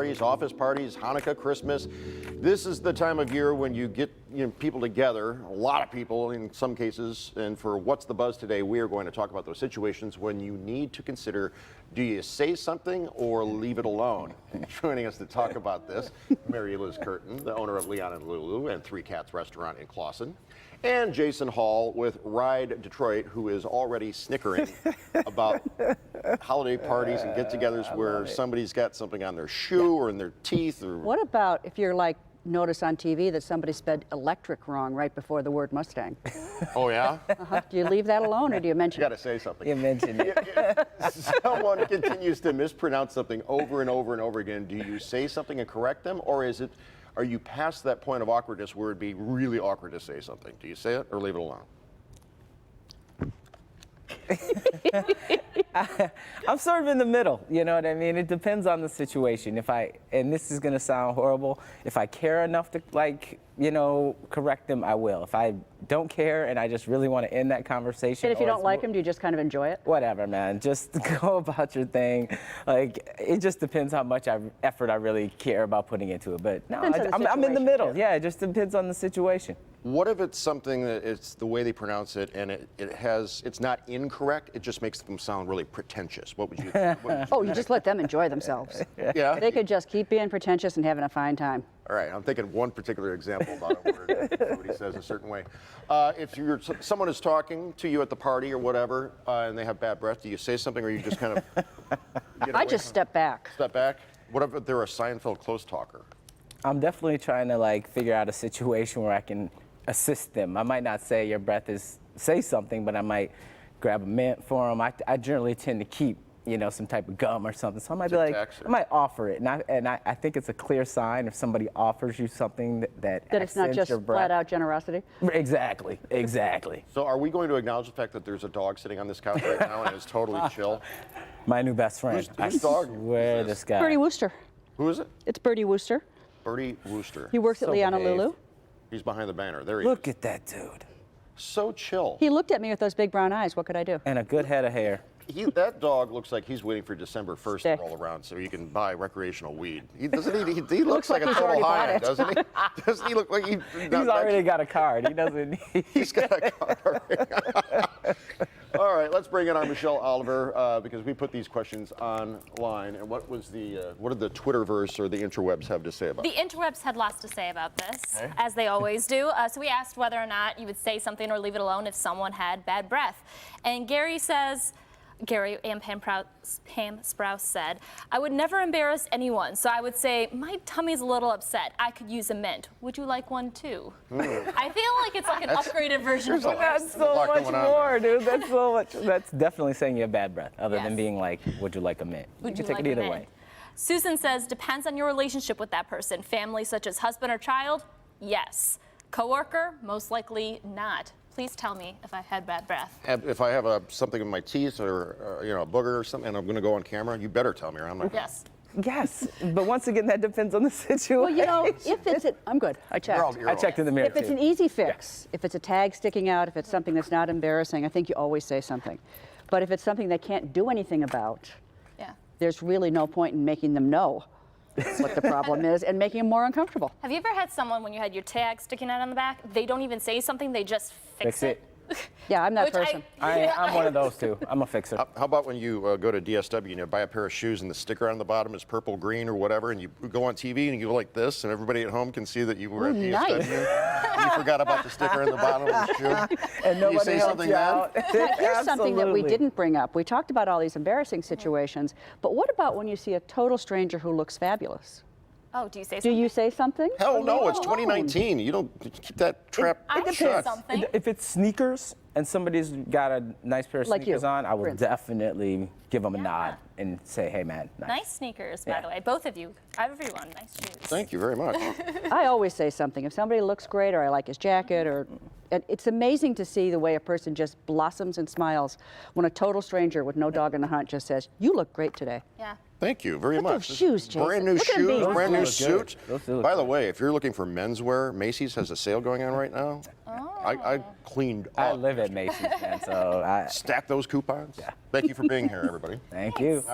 Parties, office parties, Hanukkah, Christmas. This is the time of year when you get people together, a lot of people in some cases. And for What's the Buzz today, we are going to talk about those situations when you need to consider, do you say something or leave it alone? And joining us to talk about this, Mary Liz Curtin, the owner of Leon and Lulu and Three Cats Restaurant in Clawson, and Jason Hall with Ride Detroit, who is already snickering about holiday parties and get-togethers where somebody's got something on their shoe or in their teeth. Or what about if you're like, notice on TV that somebody spelled electric wrong right before the word Mustang? Oh, yeah? Do you leave that alone or do you mention You it? got to say something. You mentioned it. Someone continues to mispronounce something over and over and over again. Do you say something and correct them, or are you past that point of awkwardness where it'd be really awkward to say something? Do you say it or leave it alone? I'm sort of in the middle, you know what I mean? It depends on the situation. And this is gonna sound horrible, if I care enough to correct them, I will. If I don't care and I just really want to end that conversation. And if you don't like them, do you just kind of enjoy it? Whatever, man, just go about your thing. Like, it just depends how much effort I really care about putting into it. But no, I'm in the middle. Yeah, it just depends on the situation. What if it's something that it's the way they pronounce it and it's not incorrect, it just makes them sound really pretentious? What would you Oh, you just let them enjoy themselves. Yeah? They could just keep being pretentious and having a fine time. All right, I'm thinking one particular example about a word that somebody says a certain way. If someone is talking to you at the party or whatever, and they have bad breath, do you say something or you just kind of get I away just from step back. Step back? What if they're a Seinfeld close talker? I'm definitely trying to figure out a situation where I can assist them. I might not say your breath say something, but I might grab a mint for them. I generally tend to keep some type of gum or something. So I might be like, I might offer it. And I think it's a clear sign if somebody offers you something that it's not just flat out generosity? Exactly. So are we going to acknowledge the fact that there's a dog sitting on this couch right now and it's totally chill? My new best friend. Whose dog Where is this guy? Birdie Wooster. Who is it? It's Birdie Wooster. Birdie Wooster. He works at So Leon and behaved. Lulu. He's behind the banner. There he Look is. at that dude. So chill. He looked at me with those big brown eyes. What could I do? And a good head of hair. That dog looks like he's waiting for December 1st Stick. to roll around so he can buy recrecreational weed. He looks like a he's total already bought high-end, it. doesn't he? Doesn't he look like he's already got a card. He doesn't need. He's got a car. All right, let's bring in our Michelle Oliver because we put these questions online. And what did the Twitterverse or the interwebs have to say about it? The interwebs had lots to say about this, as they always do. So we asked whether or not you would say something or leave it alone if someone had bad breath. And Gary and Pam Sprouse said, I would never embarrass anyone, so I would say, my tummy's a little upset. I could use a mint. Would you like one too? I feel like it's like an upgraded version of That's There's a so lot much going on more, dude. That's so much. That's definitely saying you have bad breath, other than Yes. being like, would you like a mint? Would you you can take like it a either mint? way. Susan says, depends on your relationship with that person. Family such as husband or child, yes. Coworker, most likely not. Please tell me if I've had bad breath. If I have something in my teeth or a booger or something and I'm going to go on camera, you better tell me or I'm not. Yes. Yes, but once again, that depends on the situation. Well, if it's I'm good. I checked. I checked in the mirror If it's too. an easy fix, if it's a tag sticking out, if it's something that's not embarrassing, I think you always say something. But if it's something they can't do anything about, Yeah. there's really no point in making them know what the problem is and making them more uncomfortable. Have you ever had someone, when you had your tag sticking out on the back, they don't even say something, they just fix it? Yeah, I'm that Which person. I'm one of those too. I'm a fixer. How about when you go to DSW and you buy a pair of shoes and the sticker on the bottom is purple, green, or whatever, and you go on TV and you go like this, and everybody at home can see that you were at DSW. Nice. You forgot about the sticker on the bottom of the shoe. And Do you nobody say helps something you then? out. Here's something that we Absolutely. didn't bring up. We talked about all these embarrassing situations, but what about when you see a total stranger who looks fabulous? Oh, do you say Do something? you say something? Hell no, it's Alone. 2019. You don't keep that trap I say shut. something. If it's sneakers and somebody's got a nice pair of Like sneakers you, on, I for will instance. definitely give them a nod and say, hey, man, Nice sneakers, by Yeah. the way. Both of you. Everyone, nice shoes. Thank you very much. I always say something. If somebody looks great or I like his jacket and it's amazing to see the way a person just blossoms and smiles when a total stranger with no dog in the hunt just says, you look great today. Yeah. Thank you very Look at much. those shoes, Jason. Brand new Look at 'em shoes, be- brand new Those do look suit. good. Those do look By the good. way, if you're looking for menswear, Macy's has a sale going on right now. I cleaned up. I live at Macy's, man, so Stack those coupons. Thank you for being here, everybody. thank you.